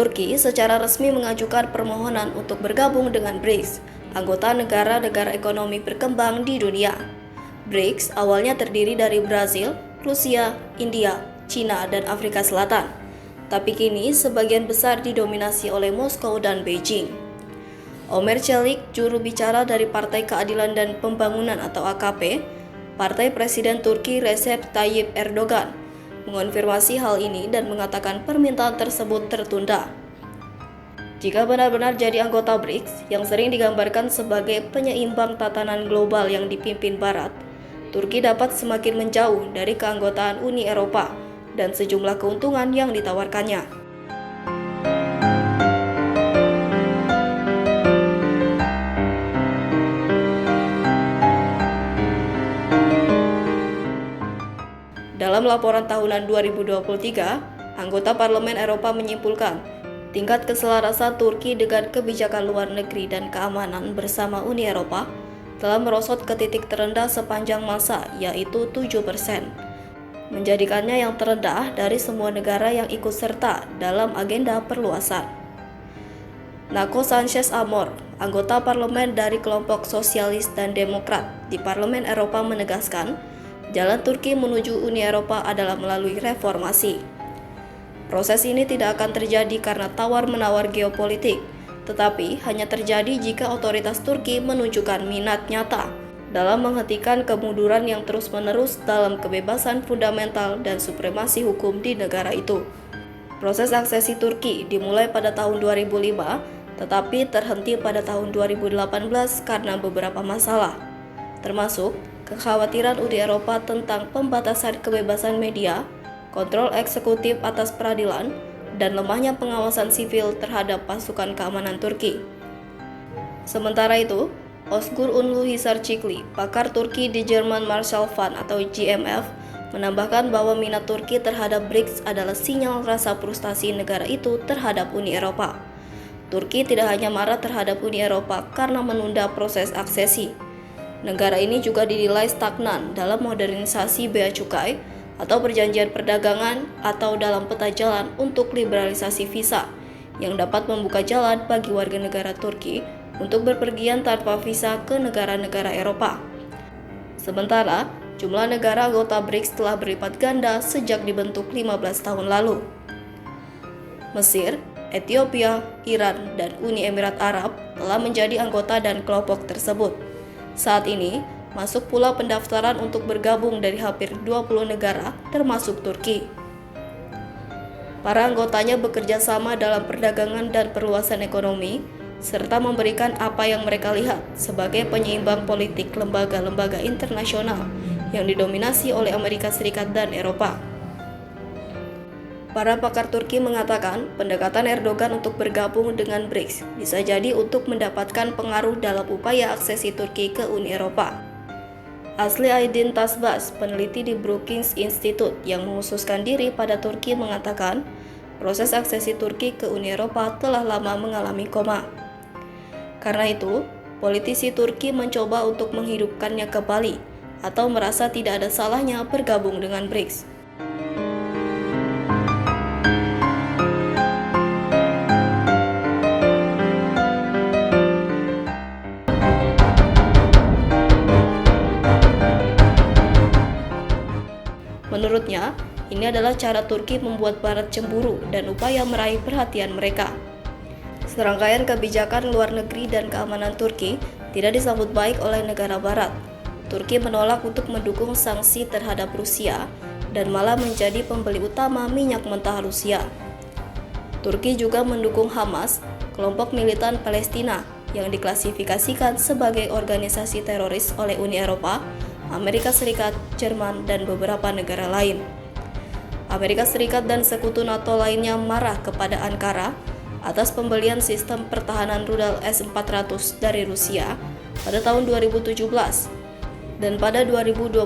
Turki secara resmi mengajukan permohonan untuk bergabung dengan BRICS, anggota negara-negara ekonomi berkembang di dunia. BRICS awalnya terdiri dari Brazil, Rusia, India, Cina, dan Afrika Selatan. Tapi kini sebagian besar didominasi oleh Moskow dan Beijing. Ömer Çelik, juru bicara dari Partai Keadilan dan Pembangunan atau AKP, Partai Presiden Turki Recep Tayyip Erdogan, mengonfirmasi hal ini dan mengatakan permintaan tersebut tertunda. Jika benar-benar jadi anggota BRICS yang sering digambarkan sebagai penyeimbang tatanan global yang dipimpin Barat, Turki dapat semakin menjauh dari keanggotaan Uni Eropa dan sejumlah keuntungan yang ditawarkannya. Dalam laporan tahunan 2023, anggota Parlemen Eropa menyimpulkan tingkat keselarasan Turki dengan kebijakan luar negeri dan keamanan bersama Uni Eropa telah merosot ke titik terendah sepanjang masa, yaitu 7%, menjadikannya yang terendah dari semua negara yang ikut serta dalam agenda perluasan. Nako Sanchez Amor, anggota parlemen dari kelompok Sosialis dan Demokrat di Parlemen Eropa menegaskan, jalan Turki menuju Uni Eropa adalah melalui reformasi. Proses ini tidak akan terjadi karena tawar-menawar geopolitik, tetapi hanya terjadi jika otoritas Turki menunjukkan minat nyata dalam menghentikan kemunduran yang terus-menerus dalam kebebasan fundamental dan supremasi hukum di negara itu. Proses aksesi Turki dimulai pada tahun 2005, tetapi terhenti pada tahun 2018 karena beberapa masalah, termasuk kekhawatiran Uni Eropa tentang pembatasan kebebasan media, kontrol eksekutif atas peradilan, dan lemahnya pengawasan sivil terhadap pasukan keamanan Turki. Sementara itu, Özgür Unlu Hisarcikli, pakar Turki di German Marshall Fund atau GMF, menambahkan bahwa minat Turki terhadap BRICS adalah sinyal rasa frustasi negara itu terhadap Uni Eropa. Turki tidak hanya marah terhadap Uni Eropa karena menunda proses aksesi. Negara ini juga dinilai stagnan dalam modernisasi bea cukai atau perjanjian perdagangan atau dalam peta jalan untuk liberalisasi visa yang dapat membuka jalan bagi warga negara Turki untuk berpergian tanpa visa ke negara-negara Eropa. Sementara, jumlah negara anggota BRICS telah berlipat ganda sejak dibentuk 15 tahun lalu. Mesir, Ethiopia, Iran, dan Uni Emirat Arab telah menjadi anggota dan kelompok tersebut. Saat ini, masuk pula pendaftaran untuk bergabung dari hampir 20 negara, termasuk Turki. Para anggotanya bekerja sama dalam perdagangan dan perluasan ekonomi, serta memberikan apa yang mereka lihat sebagai penyeimbang politik lembaga-lembaga internasional yang didominasi oleh Amerika Serikat dan Eropa. Para pakar Turki mengatakan pendekatan Erdogan untuk bergabung dengan BRICS bisa jadi untuk mendapatkan pengaruh dalam upaya aksesi Turki ke Uni Eropa. Asli Aydin Tasbas, peneliti di Brookings Institute yang menghususkan diri pada Turki mengatakan, proses aksesi Turki ke Uni Eropa telah lama mengalami koma. Karena itu, politisi Turki mencoba untuk menghidupkannya kembali atau merasa tidak ada salahnya bergabung dengan BRICS. Menurutnya, ini adalah cara Turki membuat Barat cemburu dan upaya meraih perhatian mereka. Serangkaian kebijakan luar negeri dan keamanan Turki tidak disambut baik oleh negara Barat. Turki menolak untuk mendukung sanksi terhadap Rusia dan malah menjadi pembeli utama minyak mentah Rusia. Turki juga mendukung Hamas, kelompok militan Palestina yang diklasifikasikan sebagai organisasi teroris oleh Uni Eropa, Amerika Serikat, Jerman, dan beberapa negara lain. Amerika Serikat dan sekutu NATO lainnya marah kepada Ankara atas pembelian sistem pertahanan rudal S-400 dari Rusia pada tahun 2017 dan pada 2022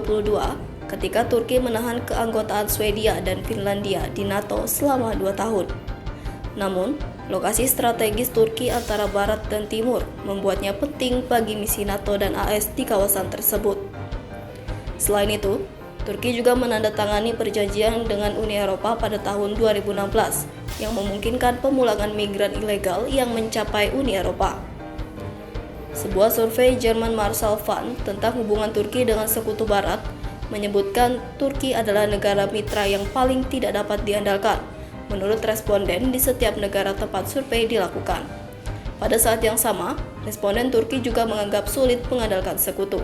ketika Turki menahan keanggotaan Swedia dan Finlandia di NATO selama 2 tahun. Namun, lokasi strategis Turki antara Barat dan Timur membuatnya penting bagi misi NATO dan AS di kawasan tersebut. Selain itu, Turki juga menandatangani perjanjian dengan Uni Eropa pada tahun 2016 yang memungkinkan pemulangan migran ilegal yang mencapai Uni Eropa. Sebuah survei Jerman Marshall Fund tentang hubungan Turki dengan Sekutu Barat menyebutkan Turki adalah negara mitra yang paling tidak dapat diandalkan menurut responden di setiap negara tempat survei dilakukan. Pada saat yang sama, responden Turki juga menganggap sulit mengandalkan sekutu.